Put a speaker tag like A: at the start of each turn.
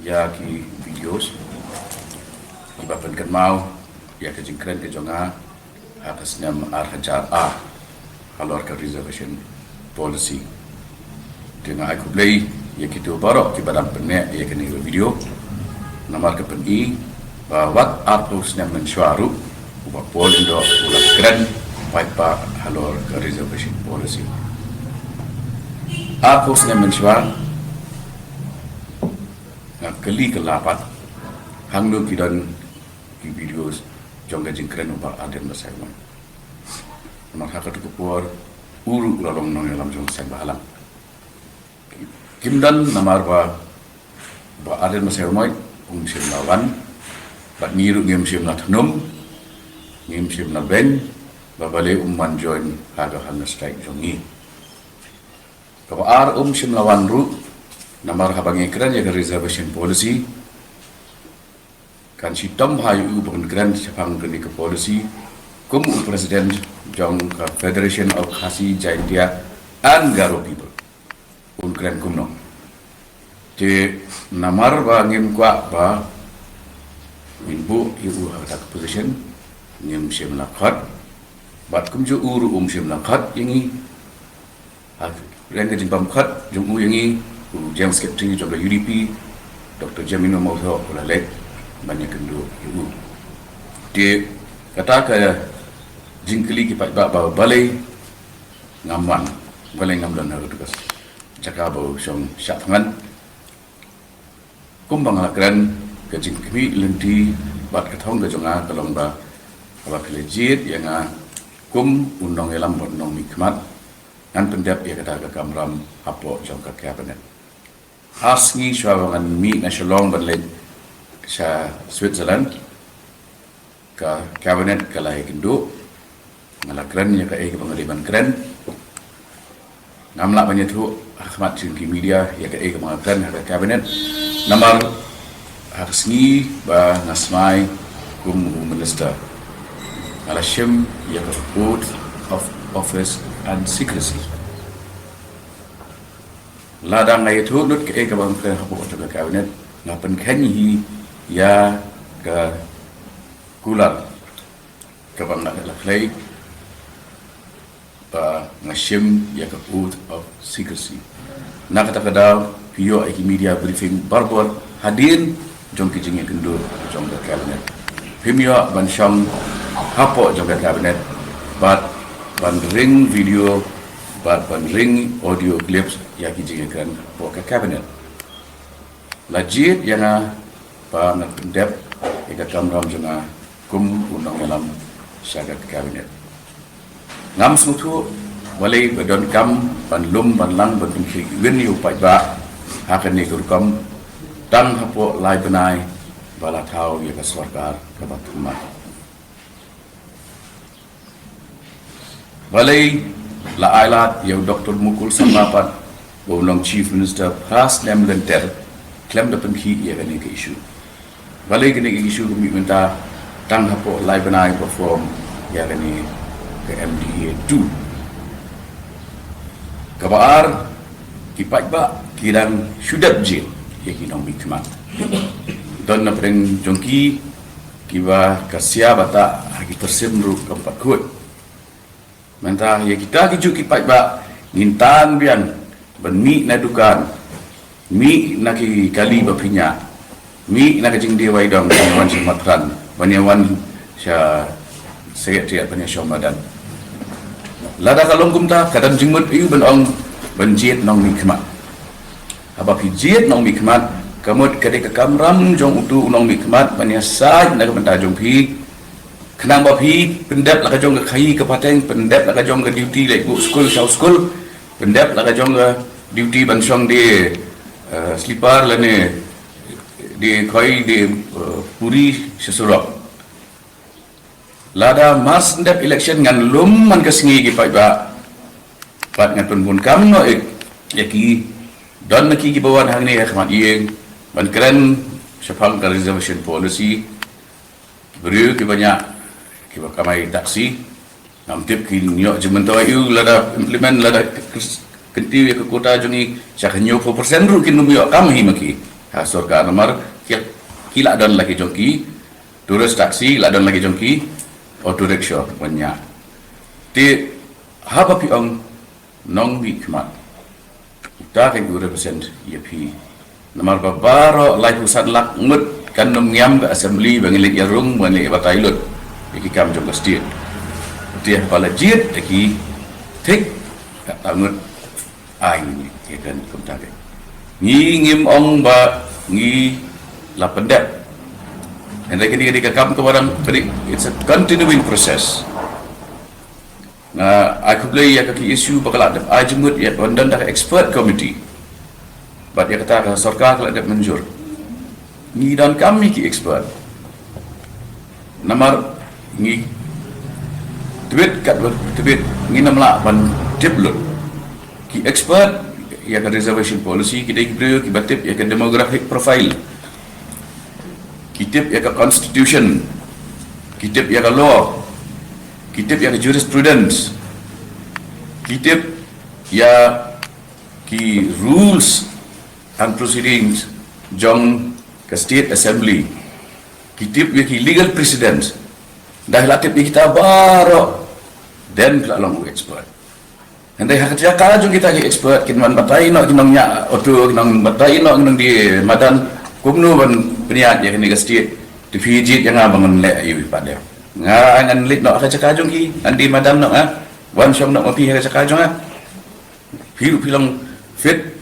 A: ya ki videos ibapan kan mau ya ke jingkren ke jonga atas nama arhajar halor ke reservation policy dengan aku play ya kita baru ki badam penek ya kini video namar ke peni bahwa artus yang mensuaru ubah pol indo ulah keren paipa halor ke reservation policy artus yang mensuar na kali kelapat hangno kidan ki videos jonga jingkren ubah aden basaiwan namar hakat kupur uru ulalong nong dalam jong sen bahalang kimdan namar ba aden basaiwan sim lawan bat niru ngim sim na thnum ngim sim na ben babale umman join haga halna strike jongi ko sim lawan ru namar habangi kran ya reservation policy kan si tom hayu ubon kran sapang kini ke policy kum president jong ka federation of khasi jaintia and garo people kran kumno je namar ba ngim kwa ba minbu ibu hak position ngim sim lakhat bat kum ju uru sim lakhat yangi hak reng jin pam khat jung yangi James Secretary Jogla UDP Dr. Jamino Mauho Kulale banyak kendu ibu dia kata ke jingkeli kipat ba balai ngaman balai ngamdan harus tugas cakap bau song syatangan kumbang lakran ke jingkeli lenti bat ketong ke jonga kalong ba kelejit yang kum undang elam bernong mikmat dan pendap ia kata ke kamram apo jong ke kabinet asngi syawangan mi nasional berled sa Switzerland ka kabinet kalai kendu ngalakran ya ka pengaliban keren namla banyak tu akhmat singki media ya ka pengaliban ka kabinet namar asngi ba nasmai kum minister alashim ya ka oath of office and secrecy ladang ay tu nut ke bang ke hapo ke kabinet ngapen kanyi ya ke kulat ke bang nak laklay ba ngashim ya ke oath of secrecy nak kata kada video ai media briefing barbor hadin jong kijing kendur jong ke kabinet pimio ban syam hapo jong ke kabinet bat ban ring video bat ban ring audio clips yang dijadikan ke kabinet lajit yang pa ngandep ika kamram jana kum undang dalam syagat kabinet ngam sutu walai badon kam ban lum ban lang ban tingki wen yu pai ba hakan ni kurkam tang hapo lai benai bala thau ya ka sarkar ka batuma balai la ailat yang Dr. Mukul Sambapat Bawang Chief Minister Pras Nemlenter klaim dapat ki ia kini ke isu balai kini ke isu kami minta tang hapo lai benai perform ia kini ke MDA 2 kabar kipat ba kirang syudap jil ia kinong bikmat don na preng jongki kiba kasya bata hagi tersimru keempat kuat mentah ya kita kiju kipat ba ngintan bian benmi na dukan mi naki kali bapinya mi nak jing dia waidong wan Sumatran banyawan sya sekretariat banyak Ramadan lada kalong kumta kadang jingmut iu benong benjit nong mikmat apa pijit nong mikmat kamut kade ke kamram jong utu nong mikmat banyak saj nak benta jong pi kenang bapi pendap lah kajong ke kai ke pateng pendap lah kajong ke duty like book school show school pendap lah kajong ke duty bansong di slipar lah ni di kai di puri sesurok lada mas ndap election ngan lum man kesengi ki pai ba pat ngan pun kam no yaki don naki ki bawan hang ni khmat yeng ban keren syafang reservation policy beriu ki banyak kiba kamai taksi nam tip ki nyok jementau iu lada implement lada kentiu ya ke kota jongi syak nyo 4% ru kin numyo kam hi maki Surga nomor kila don lagi jongki turus taksi la don lagi jongki auto rickshaw banyak ti haba pi ong nong bi kmat ta kan 2% ya pi nomor babaro lai pusat lak ngut kan nom ngam ke assembly bangilik yarung bangilik batailut iki kam jong state ti pala jit ki tik kata ngut ai ni kan kum ta ngi ngim ong ba ngi la pendat and ketika kam ke barang it's a continuing process na aku beli ya ke isu bakal ada ajmut ya dan dah expert committee but ya kata sarkar kalau ada menjur ngi dan kami ki expert nomor ngi tweet kat tweet ngi namla ban diplut ki expert ya ke reservation policy kita ibro ki batip ya ke demographic profile kitab ya ke constitution kitab ya ke law kitab ya ke jurisprudence kitab ya ki rules and proceedings jong ke state assembly kitab ya ki legal precedents dah latip ya kita baru dan long expert. Nanti kerja kala jung kita ke expert kinman batai no kinongnya otu kinong batai no kinong di madan kumnu ban peniat ya kini state di Fiji yang bangun le ayu pada ngan lit no kerja kajung ki andi madan no wan syong no mapi kerja kajung pilu pilang fit